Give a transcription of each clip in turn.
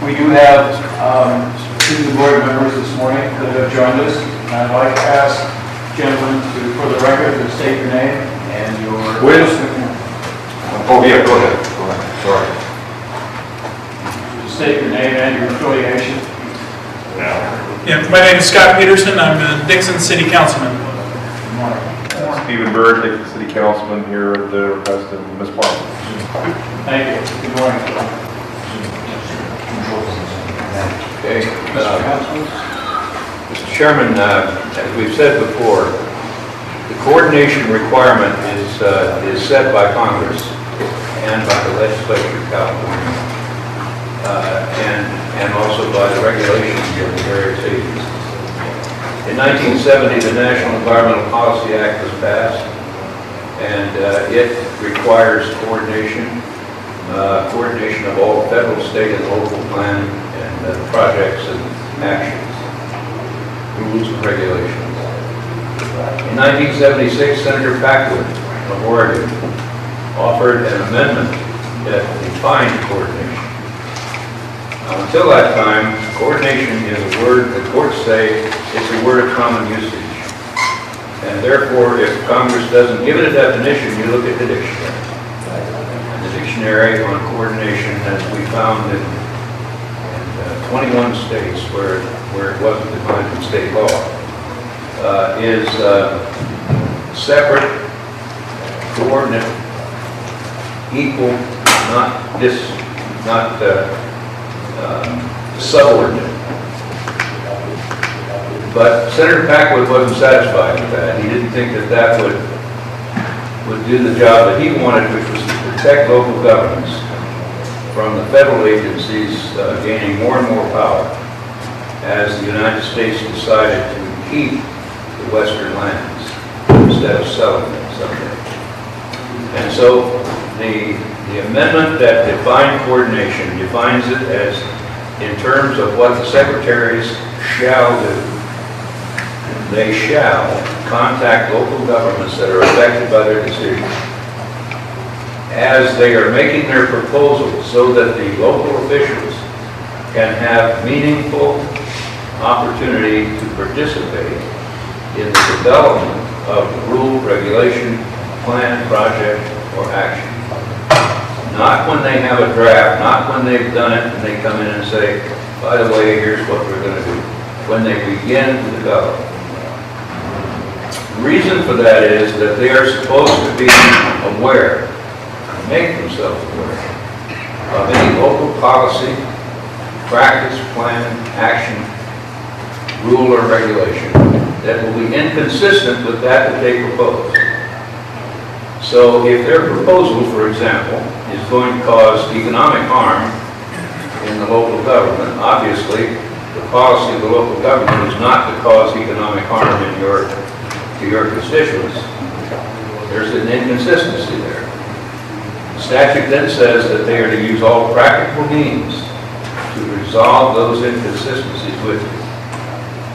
We do have two board members this morning that have joined us. And I'd like to ask gentlemen to, for the record, to state your name and your... Oh, yeah, go ahead. Sorry. To state your name and your affiliation. Yeah, my name is Scott Pederson. I'm a Dixon City Councilman. Good morning. Stephen Bird, Dixon City Councilman, here at the request of Ms. Parker. Thank you. Good morning. Okay. Mr. Chairman, as we've said before, the coordination requirement is set by Congress and by the legislature of California, and also by the regulations of the various agencies. In 1970, the National Environmental Policy Act was passed, and it requires coordination of all federal, state, and local planning and projects and actions, rules and regulations. In 1976, Senator Packwood of Oregon offered an amendment that defined coordination. Until that time, coordination is a word that courts say it's a word of common usage. And therefore, if Congress doesn't give it a definition, you look at the dictionary. And the dictionary on coordination, as we found in 21 states where it wasn't defined in state law, is separate, coordinate, equal, not subordinate. But Senator Packwood wasn't satisfied with that. He didn't think that that would do the job that he wanted, which was to protect local governments from the federal agencies gaining more and more power as the United States decided to keep the western lands instead of selling them someday. And so the amendment that defined coordination defines it as in terms of what the secretaries shall do. They shall contact local governments that are affected by their decisions as they are making their proposals so that the local officials can have meaningful opportunity to participate in the development of the rule, regulation, plan, project, or action. Not when they have a draft, not when they've done it and they come in and say, by the way, here's what we're going to do. When they begin to develop. The reason for that is that they are supposed to be aware, make themselves aware of any local policy, practice, plan, action, rule, or regulation that will be inconsistent with that they propose. So if their proposal, for example, is going to cause economic harm in the local government, obviously the policy of the local government is not to cause economic harm to your constituents. There's an inconsistency there. The statute then says that they are to use all practical means to resolve those inconsistencies with you.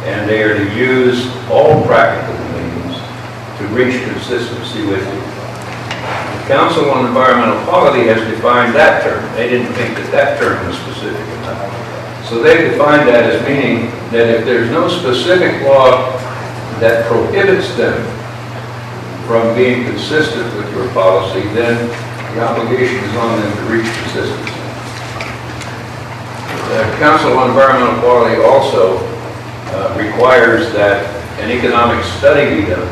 And they are to use all practical means to reach consistency with you. The Council on Environmental Quality has defined that term. They didn't think that that term was specific enough. So they defined that as meaning that if there's no specific law that prohibits them from being consistent with your policy, then the obligation is on them to reach consistency. The Council on Environmental Quality also requires that an economic study be done,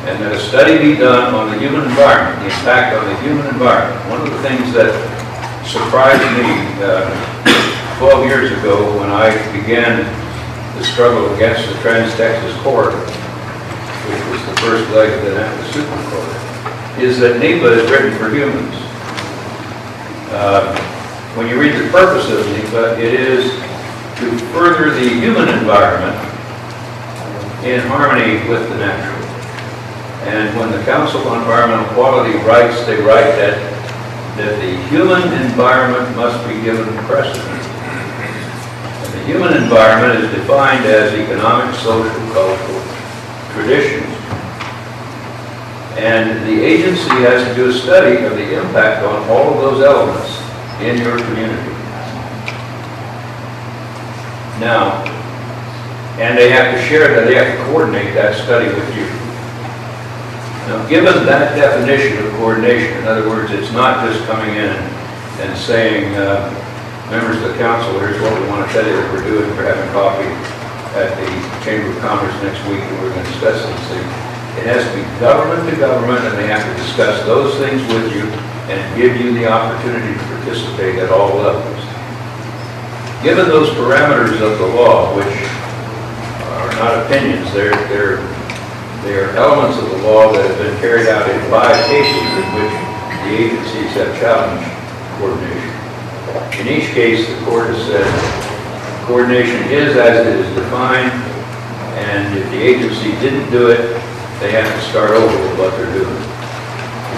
and that a study be done on the human environment, the impact on the human environment. One of the things that surprised me 12 years ago when I began the struggle against the Trans-Texas Corridor, which was the first leg of the Napa Super Corridor, is that NEPA is written for humans. When you read the purpose of NEPA, it is to further the human environment in harmony with the natural. And when the Council on Environmental Quality writes, they write that the human environment must be given precedence. And the human environment is defined as economic, social, cultural traditions. And the agency has to do a study of the impact on all of those elements in your community. now, and they have to share that, they have to coordinate that study with you. Now, given that definition of coordination, in other words, it's not just coming in and saying, members of the council, here's what we want to tell you that we're doing, we're having coffee at the Chamber of Commerce next week, and we're going to discuss these things. It has to be government to government, and they have to discuss those things with you and give you the opportunity to participate at all levels. Given those parameters of the law, which are not opinions, they're elements of the law that have been carried out in 5 cases in which the agencies have challenged coordination. In each case, the court has said coordination is as it is defined, and if the agency didn't do it, they have to start over with what they're doing.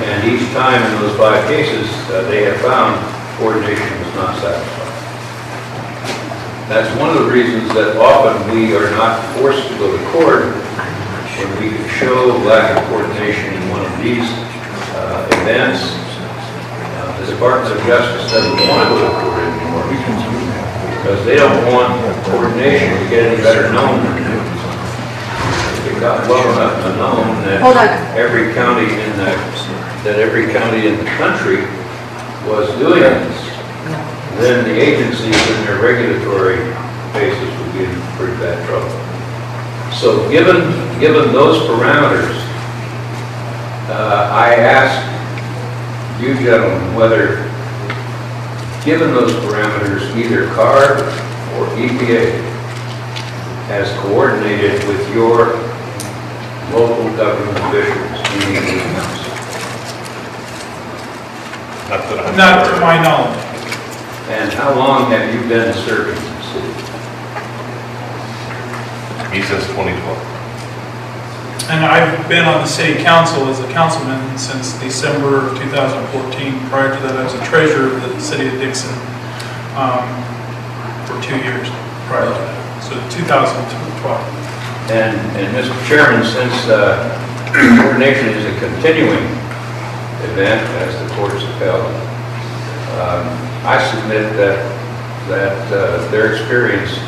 And each time in those 5 cases, they have found coordination was not satisfied. That's one of the reasons that often we are not forced to go to court when we can show lack of coordination in one of these events. The Department of Justice doesn't want to go to court anymore because they don't want coordination to get any better known. It got well enough to known that every county in the country was doing this. Then the agencies in their regulatory basis would be in pretty bad trouble. So given those parameters, I ask you gentlemen whether, given those parameters, either CARB or EPA has coordinated with your local government officials in the council. Not to my knowledge. And how long have you been serving in the city? He says 2012. And I've been on the city council as a councilman since December of 2014. Prior to that, I was a treasurer of the city of Dixon for 2 years prior to that. So 2012. And Mr. Chairman, since coordination is a continuing event, as the courts have held, I submit that their experience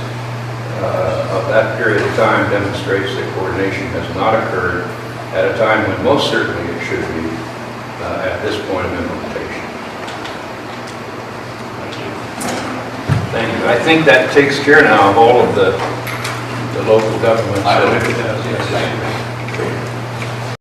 of that period of time demonstrates that coordination has not occurred at a time when most certainly it should be at this point of implementation. Thank you. I think that takes care now of all of the local governments. I hope it does, yes, thank you.